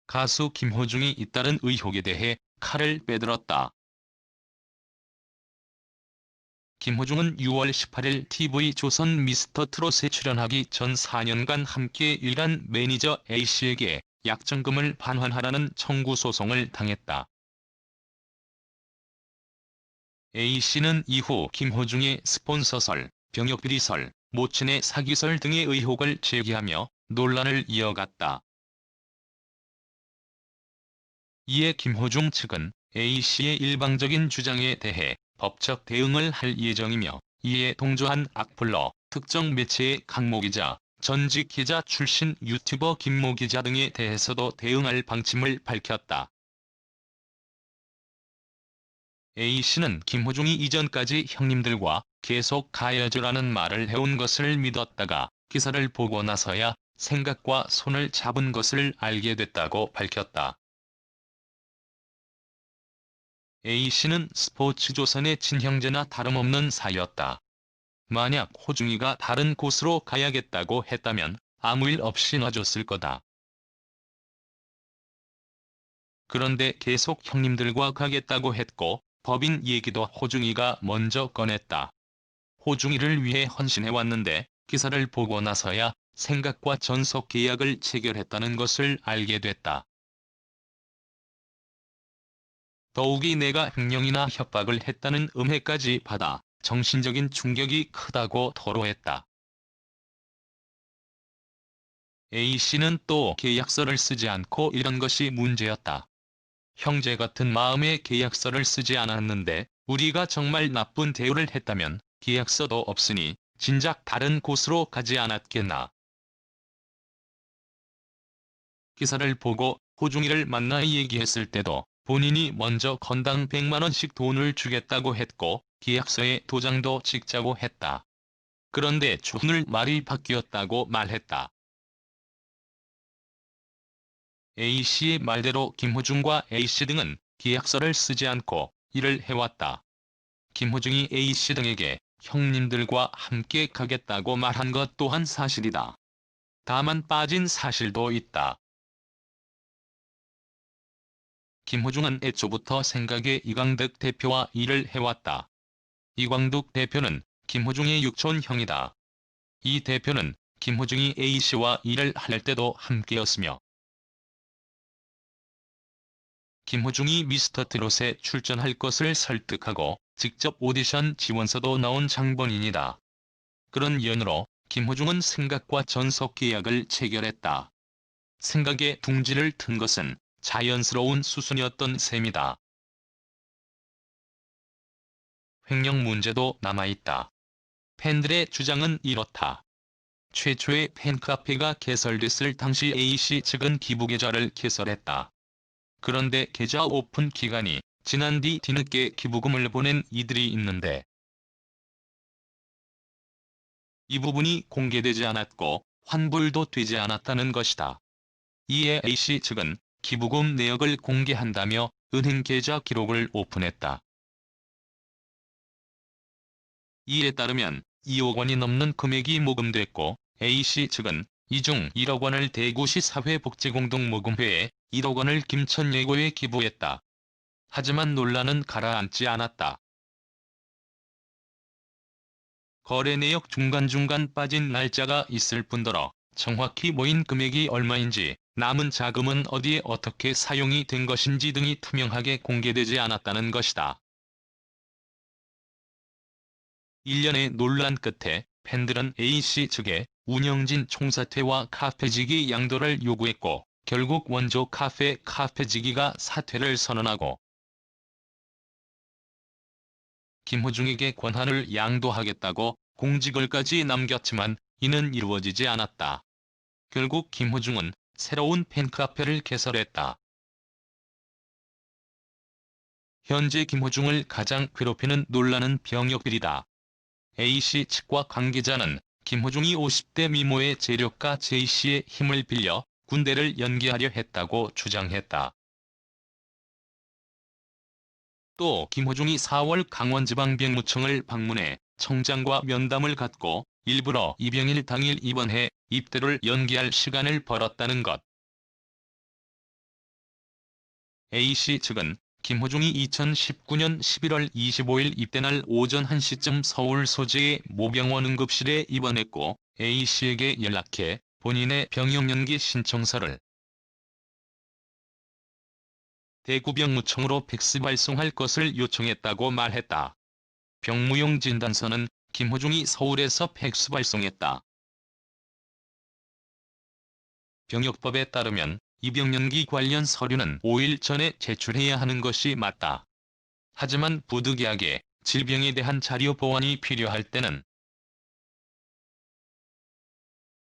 가수 김호중이 잇따른 의혹에 대해 칼을 빼들었다. 김호중은 6월 18일 TV조선 미스터트롯에 출연하기 전 4년간 함께 일한 매니저 A씨에게 약정금을 반환하라는 청구 소송을 당했다. A씨는 이후 김호중의 스폰서설, 병역비리설, 모친의 사기설 등의 의혹을 제기하며 논란을 이어갔다. 이에 김호중 측은 A씨의 일방적인 주장에 대해 법적 대응을 할 예정이며, 이에 동조한 악플러, 특정 매체의 강모 기자, 전직 기자 출신 유튜버 김모 기자 등에 대해서도 대응할 방침을 밝혔다. A씨는 김호중이 이전까지 형님들과 계속 가야죠라는 말을 해온 것을 믿었다가 기사를 보고 나서야 생각과 손을 잡은 것을 알게 됐다고 밝혔다. A씨는 스포츠조선의 친형제나 다름없는 사이였다. 만약 호중이가 다른 곳으로 가야겠다고 했다면 아무 일 없이 놔줬을 거다. 그런데 계속 형님들과 가겠다고 했고, 법인 얘기도 호중이가 먼저 꺼냈다. 호중이를 위해 헌신해왔는데 기사를 보고 나서야 생각과 전속 계약을 체결했다는 것을 알게 됐다. 더욱이 내가 횡령이나 협박을 했다는 음해까지 받아 정신적인 충격이 크다고 토로했다. A씨는 또 계약서를 쓰지 않고 이런 것이 문제였다. 형제 같은 마음에 계약서를 쓰지 않았는데 우리가 정말 나쁜 대우를 했다면 계약서도 없으니 진작 다른 곳으로 가지 않았겠나. 기사를 보고 호중이를 만나 얘기했을 때도 본인이 먼저 건당 100만 원씩 돈을 주겠다고 했고 계약서에 도장도 찍자고 했다. 그런데 주훈을 말이 바뀌었다고 말했다. A씨의 말대로 김호중과 A씨 등은 계약서를 쓰지 않고 일을 해왔다. 김호중이 A씨 등에게 형님들과 함께 가겠다고 말한 것 또한 사실이다. 다만 빠진 사실도 있다. 김호중은 애초부터 생각의 이광득 대표와 일을 해왔다. 이광득 대표는 김호중의 육촌 형이다. 이 대표는 김호중이 A씨와 일을 할 때도 함께였으며, 김호중이 미스터트롯에 출전할 것을 설득하고 직접 오디션 지원서도 넣은 장본인이다. 그런 연유로 김호중은 생각과 전속 계약을 체결했다. 생각에 둥지를 튼 것은 자연스러운 수순이었던 셈이다. 횡령 문제도 남아있다. 팬들의 주장은 이렇다. 최초의 팬카페가 개설됐을 당시 A씨 측은 기부계좌를 개설했다. 그런데 계좌 오픈 기간이 지난 뒤 뒤늦게 기부금을 보낸 이들이 있는데, 이 부분이 공개되지 않았고 환불도 되지 않았다는 것이다. 이에 A씨 측은 기부금 내역을 공개한다며 은행 계좌 기록을 오픈했다. 이에 따르면 2억 원이 넘는 금액이 모금됐고, A씨 측은 이 중 1억 원을 대구시 사회복지공동모금회에 1억 원을 김천예고에 기부했다. 하지만 논란은 가라앉지 않았다. 거래 내역 중간중간 빠진 날짜가 있을 뿐더러 정확히 모인 금액이 얼마인지, 남은 자금은 어디에 어떻게 사용이 된 것인지 등이 투명하게 공개되지 않았다는 것이다. 일련의 논란 끝에 팬들은 A씨 측에 운영진 총사퇴와 카페지기 양도를 요구했고, 결국 원조 카페지기가 사퇴를 선언하고 김호중에게 권한을 양도하겠다고 공지글까지 남겼지만 이는 이루어지지 않았다. 결국 김호중은 새로운 팬카페를 개설했다. 현재 김호중을 가장 괴롭히는 논란은 병역비리다. A씨 측과 관계자는 김호중이 50대 미모의 재력가 J씨의 힘을 빌려 군대를 연기하려 했다고 주장했다. 또 김호중이 4월 강원지방병무청을 방문해 청장과 면담을 갖고 일부러 입영일 당일 입원해 입대를 연기할 시간을 벌었다는 것. A씨 측은 김호중이 2019년 11월 25일 입대 날 오전 1시쯤 서울 소재의 모병원 응급실에 입원했고 A씨에게 연락해 본인의 병역연기 신청서를 대구병무청으로 팩스 발송할 것을 요청했다고 말했다. 병무용 진단서는 김호중이 서울에서 팩스 발송했다. 병역법에 따르면 입영연기 관련 서류는 5일 전에 제출해야 하는 것이 맞다. 하지만 부득이하게 질병에 대한 자료 보완이 필요할 때는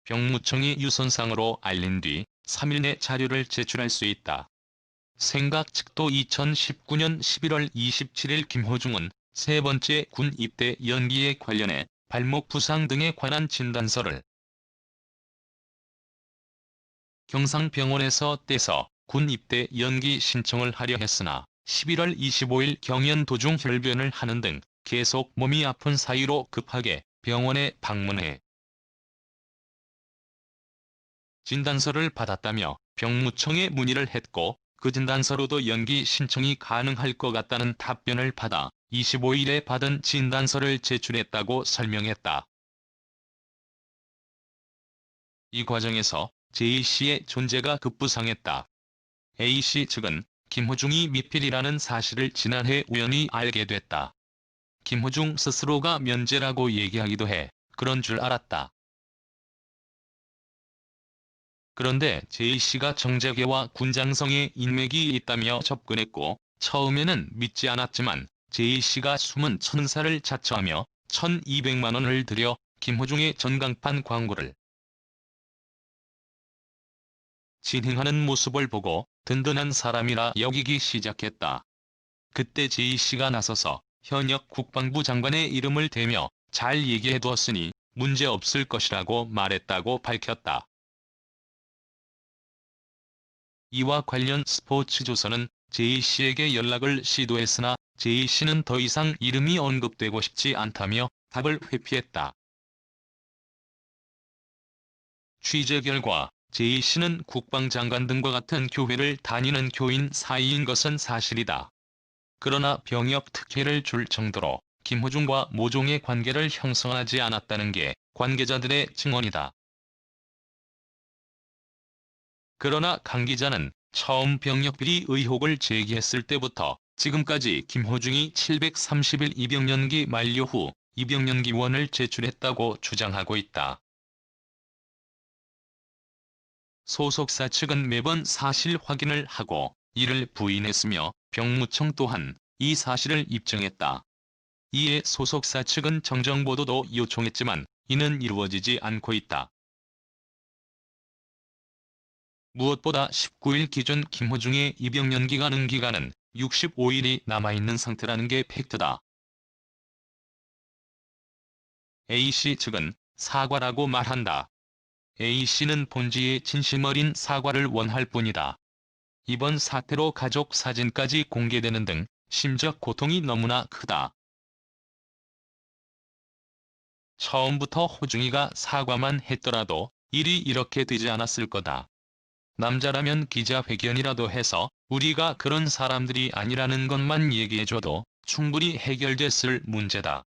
병무청이 유선상으로 알린 뒤 3일 내 자료를 제출할 수 있다. 생각 측도 2019년 11월 27일 김호중은 세 번째 군 입대 연기에 관련해 발목 부상 등에 관한 진단서를 경상병원에서 떼서 군 입대 연기 신청을 하려 했으나 11월 25일 경연 도중 혈변을 하는 등 계속 몸이 아픈 사유로 급하게 병원에 방문해 진단서를 받았다며 병무청에 문의를 했고 그 진단서로도 연기 신청이 가능할 것 같다는 답변을 받아 25일에 받은 진단서를 제출했다고 설명했다. 이 과정에서 J씨의 존재가 급부상했다. A씨 측은 김호중이 미필이라는 사실을 지난해 우연히 알게 됐다. 김호중 스스로가 면제라고 얘기하기도 해 그런 줄 알았다. 그런데 J씨가 정재계와 군장성에 인맥이 있다며 접근했고 처음에는 믿지 않았지만 J씨가 숨은 천사를 자처하며 1,200만 원을 들여 김호중의 전광판 광고를 진행하는 모습을 보고 든든한 사람이라 여기기 시작했다. 그때 J씨가 나서서 현역 국방부 장관의 이름을 대며 잘 얘기해두었으니 문제 없을 것이라고 말했다고 밝혔다. 이와 관련 스포츠조선은 J씨에게 연락을 시도했으나 J씨는 더 이상 이름이 언급되고 싶지 않다며 답을 회피했다. 취재 결과 J씨는 국방장관 등과 같은 교회를 다니는 교인 사이인 것은 사실이다. 그러나 병역 특혜를 줄 정도로 김호중과 모종의 관계를 형성하지 않았다는 게 관계자들의 증언이다. 그러나 강 기자는 처음 병역비리 의혹을 제기했을 때부터 지금까지 김호중이 730일 입영연기 만료 후 입영연기원을 제출했다고 주장하고 있다. 소속사 측은 매번 사실 확인을 하고 이를 부인했으며 병무청 또한 이 사실을 입증했다. 이에 소속사 측은 정정보도도 요청했지만 이는 이루어지지 않고 있다. 무엇보다 19일 기준 김호중의 입영연기 가능 기간은 65일이 남아있는 상태라는 게 팩트다. A씨 측은 사과라고 말한다. A씨는 본지에 진심 어린 사과를 원할 뿐이다. 이번 사태로 가족 사진까지 공개되는 등 심적 고통이 너무나 크다. 처음부터 호중이가 사과만 했더라도 일이 이렇게 되지 않았을 거다. 남자라면 기자회견이라도 해서 우리가 그런 사람들이 아니라는 것만 얘기해줘도 충분히 해결됐을 문제다.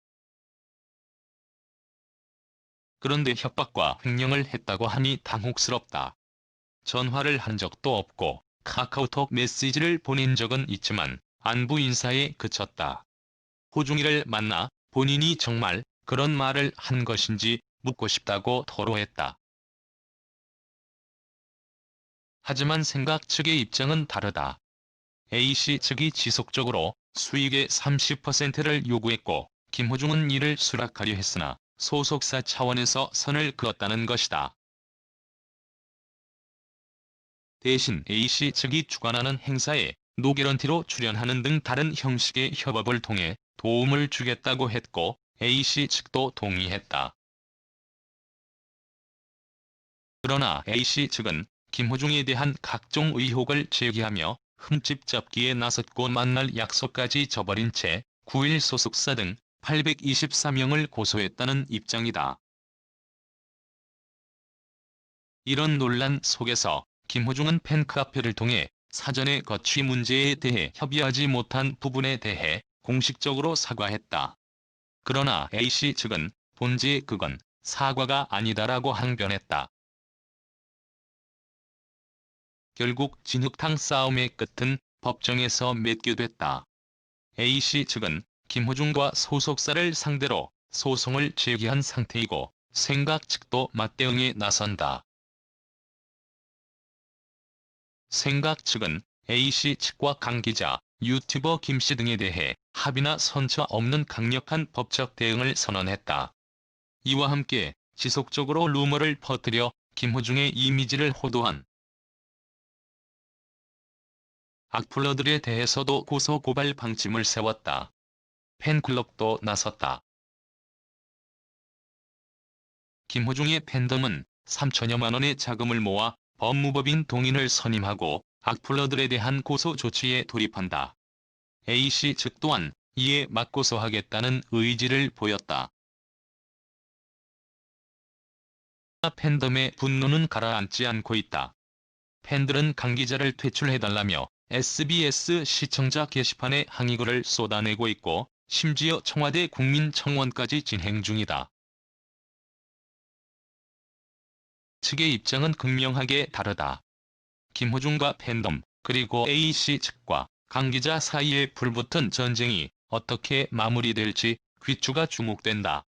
그런데 협박과 횡령을 했다고 하니 당혹스럽다. 전화를 한 적도 없고 카카오톡 메시지를 보낸 적은 있지만 안부 인사에 그쳤다. 호중이를 만나 본인이 정말 그런 말을 한 것인지 묻고 싶다고 토로했다. 하지만 생각 측의 입장은 다르다. A씨 측이 지속적으로 수익의 30%를 요구했고 김호중은 이를 수락하려 했으나 소속사 차원에서 선을 그었다는 것이다. 대신 A씨 측이 주관하는 행사에 노개런티로 출연하는 등 다른 형식의 협업을 통해 도움을 주겠다고 했고 A씨 측도 동의했다. 그러나 A씨 측은 김호중에 대한 각종 의혹을 제기하며 흠집 잡기에 나섰고 만날 약속까지 저버린 채 9일 소속사 등 824명을 고소했다는 입장이다. 이런 논란 속에서 김호중은 팬카페를 통해 사전에 거취 문제에 대해 협의하지 못한 부분에 대해 공식적으로 사과했다. 그러나 A씨 측은 본지 그건 사과가 아니다라고 항변했다. 결국 진흙탕 싸움의 끝은 법정에서 맺게 됐다. A씨 측은 김호중과 소속사를 상대로 소송을 제기한 상태이고 생각 측도 맞대응에 나선다. 생각 측은 A씨 측과 강 기자, 유튜버 김씨 등에 대해 합의나 선처 없는 강력한 법적 대응을 선언했다. 이와 함께 지속적으로 루머를 퍼뜨려 김호중의 이미지를 호도한 악플러들에 대해서도 고소고발 방침을 세웠다. 팬클럽도 나섰다. 김호중의 팬덤은 3천여만 원의 자금을 모아 법무법인 동인을 선임하고 악플러들에 대한 고소 조치에 돌입한다. A씨 측 또한 이에 맞고소하겠다는 의지를 보였다. 팬덤의 분노는 가라앉지 않고 있다. 팬들은 강 기자를 퇴출해달라며 SBS 시청자 게시판에 항의글을 쏟아내고 있고 심지어 청와대 국민청원까지 진행 중이다. 측의 입장은 극명하게 다르다. 김호중과 팬덤, 그리고 A씨 측과 강 기자 사이에 불붙은 전쟁이 어떻게 마무리될지 귀추가 주목된다.